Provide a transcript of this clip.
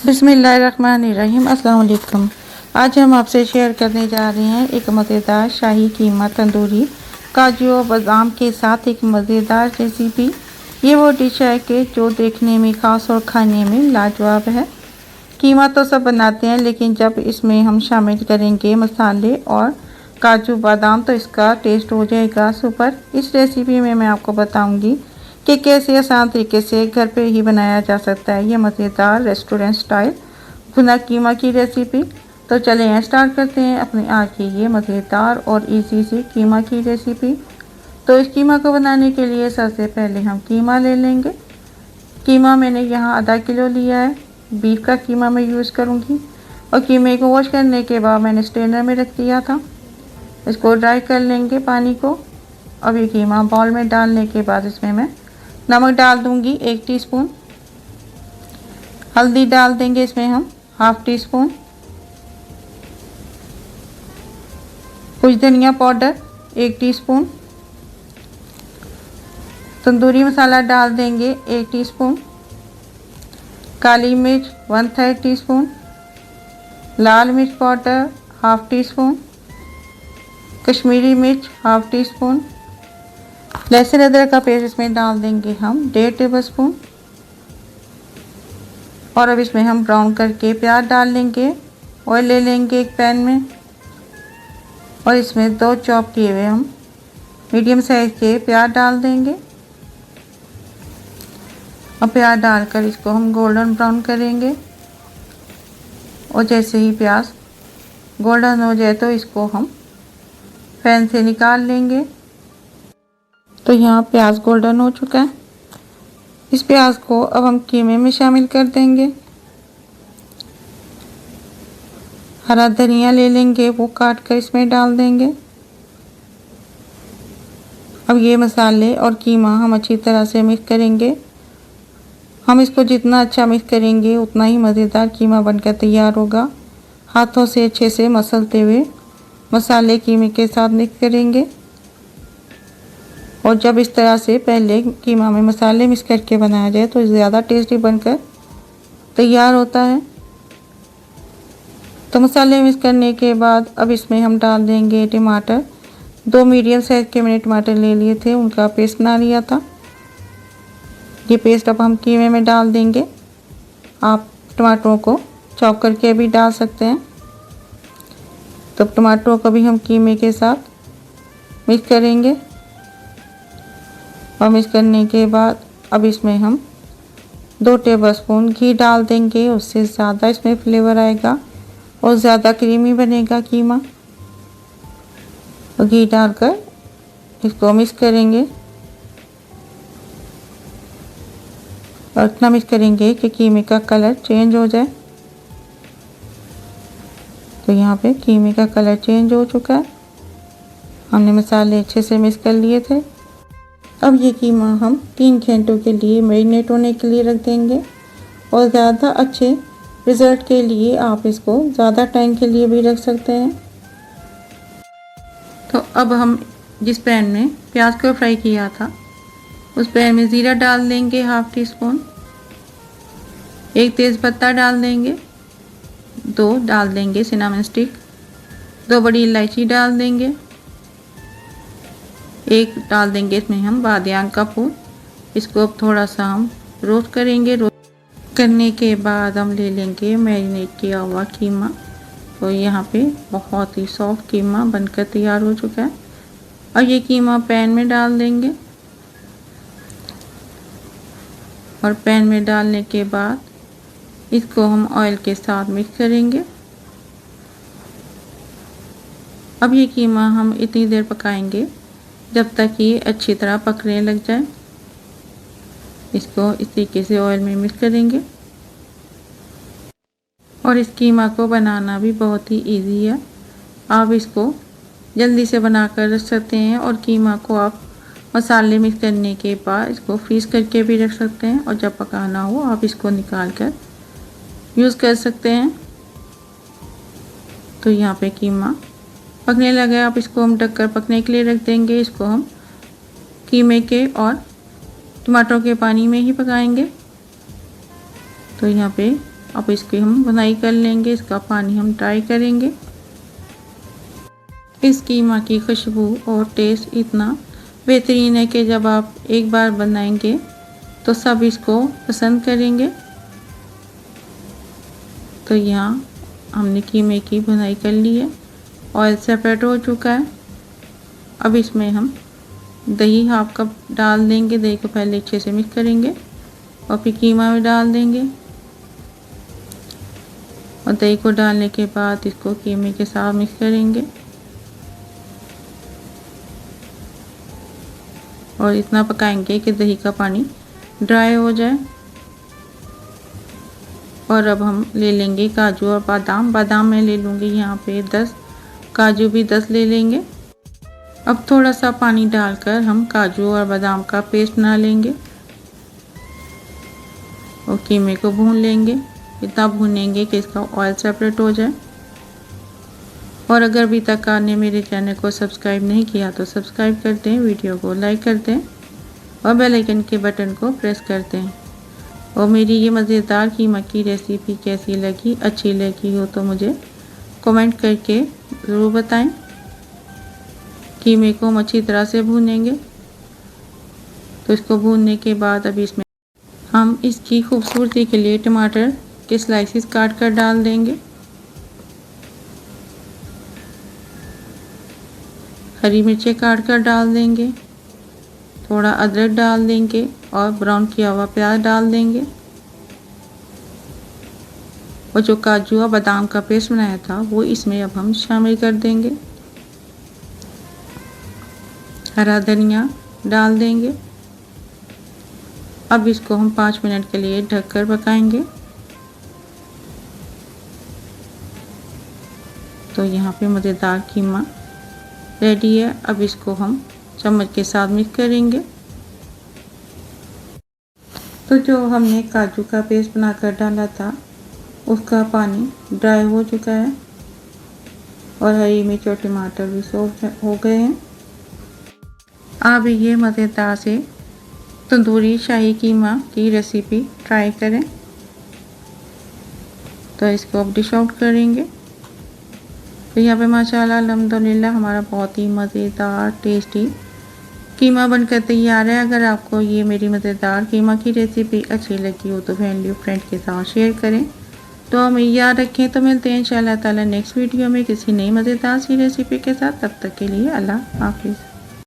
बिस्मिल्लाहिर्रहमानिर्रहीम। अस्सलाम वालेकुम। आज हम आपसे शेयर करने जा रहे हैं एक मज़ेदार शाही कीमा तंदूरी काजू और बादाम के साथ एक मज़ेदार रेसिपी। ये वो डिश है कि जो देखने में ख़ास और खाने में लाजवाब है। कीमा तो सब बनाते हैं, लेकिन जब इसमें हम शामिल करेंगे मसाले और काजू बादाम तो इसका टेस्ट हो जाएगा सुपर। इस रेसिपी में मैं आपको बताऊंगी कि कैसे आसान तरीके से घर पे ही बनाया जा सकता है ये मज़ेदार रेस्टोरेंट स्टाइल भुना कीमा की रेसिपी। तो चलें स्टार्ट करते हैं अपनी आज की ये मज़ेदार और इजी सी कीमा की रेसिपी। तो इस कीमा को बनाने के लिए सबसे पहले हम कीमा ले लेंगे। कीमा मैंने यहाँ आधा किलो लिया है। बीफ का कीमा मैं यूज़ करूँगी। और कीमे को वॉश करने के बाद मैंने स्ट्रेनर में रख दिया था। इसको ड्राई कर लेंगे पानी को। अब ये कीमा बाउल में डालने के बाद इसमें मैं नमक डाल दूंगी 1 टीस्पून। हल्दी डाल देंगे इसमें हम ½ टीस्पून। कुछ धनिया पाउडर 1 टीस्पून। तंदूरी मसाला डाल देंगे 1 टीस्पून। काली मिर्च 1/3 टीस्पून। लाल मिर्च पाउडर ½ टीस्पून। कश्मीरी मिर्च ½ टीस्पून। लहसुन अदरक का पेस्ट इसमें डाल देंगे हम 1.5 टेबलस्पून। और अब इसमें हम ब्राउन करके प्याज डाल लेंगे। ऑयल ले लेंगे एक पैन में और इसमें 2 चॉप किए हुए हम मीडियम साइज के प्याज डाल देंगे। और प्याज डालकर इसको हम गोल्डन ब्राउन करेंगे। और जैसे ही प्याज गोल्डन हो जाए तो इसको हम पैन से निकाल लेंगे। तो यहाँ प्याज गोल्डन हो चुका है। इस प्याज को अब हम कीमे में शामिल कर देंगे। हरा धनिया ले लेंगे, वो काट कर इसमें डाल देंगे। अब ये मसाले और कीमा हम अच्छी तरह से मिक्स करेंगे। हम इसको जितना अच्छा मिक्स करेंगे उतना ही मज़ेदार कीमा बनकर तैयार होगा। हाथों से अच्छे से मसलते हुए मसाले कीमे के साथ मिक्स करेंगे। और जब इस तरह से पहले कीमा में मसाले मिक्स करके बनाया जाए तो ज़्यादा टेस्टी बनकर तैयार होता है। तो मसाले मिक्स करने के बाद अब इसमें हम डाल देंगे टमाटर। 2 मीडियम साइज़ के मैंने टमाटर ले लिए थे, उनका पेस्ट बना लिया था। ये पेस्ट अब हम कीमे में डाल देंगे। आप टमाटरों को चॉप करके भी डाल सकते हैं। तो टमाटरों को भी हम कीमे के साथ मिक्स करेंगे। और मिक्स करने के बाद अब इसमें हम 2 टेबलस्पून घी डाल देंगे। उससे ज़्यादा इसमें फ्लेवर आएगा और ज़्यादा क्रीमी बनेगा कीमा। और घी डालकर इसको मिक्स करेंगे और इतना मिक्स करेंगे कि कीमे का कलर चेंज हो जाए। तो यहाँ पे कीमे का कलर चेंज हो चुका है। हमने मसाले अच्छे से मिक्स कर लिए थे। अब ये कीमा हम 3 घंटों के लिए मैरिनेट होने के लिए रख देंगे। और ज़्यादा अच्छे रिज़ल्ट के लिए आप इसको ज़्यादा टाइम के लिए भी रख सकते हैं। तो अब हम जिस पैन में प्याज को फ्राई किया था उस पैन में ज़ीरा डाल देंगे ½ टीस्पून। 1 तेज़पत्ता डाल देंगे। 2 डाल देंगे सिनेमन स्टिक। 2 बड़ी इलायची डाल देंगे। 1 डाल देंगे इसमें हम बादियान का फूल। इसको अब थोड़ा सा हम रोस्ट करेंगे। रोस्ट करने के बाद हम ले लेंगे मैरिनेट किया हुआ कीमा। तो यहाँ पे बहुत ही सॉफ्ट कीमा बनकर तैयार हो चुका है। और ये कीमा पैन में डाल देंगे। और पैन में डालने के बाद इसको हम ऑयल के साथ मिक्स करेंगे। अब ये कीमा हम इतनी देर पकाएंगे जब तक ये अच्छी तरह पकने लग जाए। इसको इस तरीके से ऑयल में मिक्स करेंगे। और इस कीमा को बनाना भी बहुत ही इजी है। आप इसको जल्दी से बनाकर रख सकते हैं। और कीमा को आप मसाले मिक्स करने के बाद इसको फ्रीज़ करके भी रख सकते हैं। और जब पकाना हो आप इसको निकाल कर यूज़ कर सकते हैं। तो यहाँ पे कीमा पकने लगा। अब इसको हम ढककर पकने के लिए रख देंगे। इसको हम कीमे के और टमाटरों के पानी में ही पकाएंगे। तो यहाँ पे अब इसकी हम बुनाई कर लेंगे, इसका पानी हम ड्राई करेंगे। इस कीमा की खुशबू और टेस्ट इतना बेहतरीन है कि जब आप एक बार बनाएंगे तो सब इसको पसंद करेंगे। तो यहाँ हमने कीमे की बुनाई कर ली है, ऑयल सेपरेट हो चुका है। अब इसमें हम दही हाफ कप डाल देंगे। दही को पहले अच्छे से मिक्स करेंगे और फिर कीमा में डाल देंगे। और दही को डालने के बाद इसको कीमे के साथ मिक्स करेंगे और इतना पकाएंगे कि दही का पानी ड्राई हो जाए। और अब हम ले लेंगे काजू और बादाम। बादाम मैं ले लूँगी यहाँ पे 10, काजू भी 10 ले लेंगे। अब थोड़ा सा पानी डालकर हम काजू और बादाम का पेस्ट बना लेंगे और कीमे को भून लेंगे। इतना भूनेंगे कि इसका ऑयल सेपरेट हो जाए। और अगर अभी तक आपने मेरे चैनल को सब्सक्राइब नहीं किया तो सब्सक्राइब कर दें, वीडियो को लाइक कर दें और बेल आइकन के बटन को प्रेस कर दें। और मेरी ये मज़ेदार कीमा की रेसिपी कैसी लगी, अच्छी लगी हो तो मुझे कमेंट करके ज़रूर बताएं। कीमे को हम अच्छी तरह से भूनेंगे। तो इसको भूनने के बाद अब इसमें हम इसकी खूबसूरती के लिए टमाटर के स्लाइसेस काट कर डाल देंगे। हरी मिर्चें काट कर डाल देंगे। थोड़ा अदरक डाल देंगे और ब्राउन किया हुआ प्याज डाल देंगे। और जो काजू और बादाम का पेस्ट बनाया था वो इसमें अब हम शामिल कर देंगे। हरा धनिया डाल देंगे। अब इसको हम 5 मिनट के लिए ढककर पकाएंगे। तो यहाँ पे मज़ेदार कीमा रेडी है। अब इसको हम चम्मच के साथ मिक्स करेंगे। तो जो हमने काजू का पेस्ट बनाकर डाला था उसका पानी ड्राई हो चुका है और हरी मिर्च और टमाटर भी सॉफ्ट हो गए हैं। आप ये मज़ेदार से तंदूरी शाही कीमा की रेसिपी ट्राई करें। तो इसको अब डिश आउट करेंगे। तो यहाँ पे माशाल्लाह अल्हम्दुलिल्लाह हमारा बहुत ही मज़ेदार टेस्टी कीमा बनकर तैयार है। अगर आपको ये मेरी मज़ेदार कीमा की रेसिपी अच्छी लगी हो तो फैमिली और फ्रेंड के साथ शेयर करें। तो हमें याद रखें। तो मिलते हैं इंशाल्लाह ताला नेक्स्ट वीडियो में किसी नई मज़ेदार सी रेसिपी के साथ। तब तक के लिए अल्लाह हाफिज़।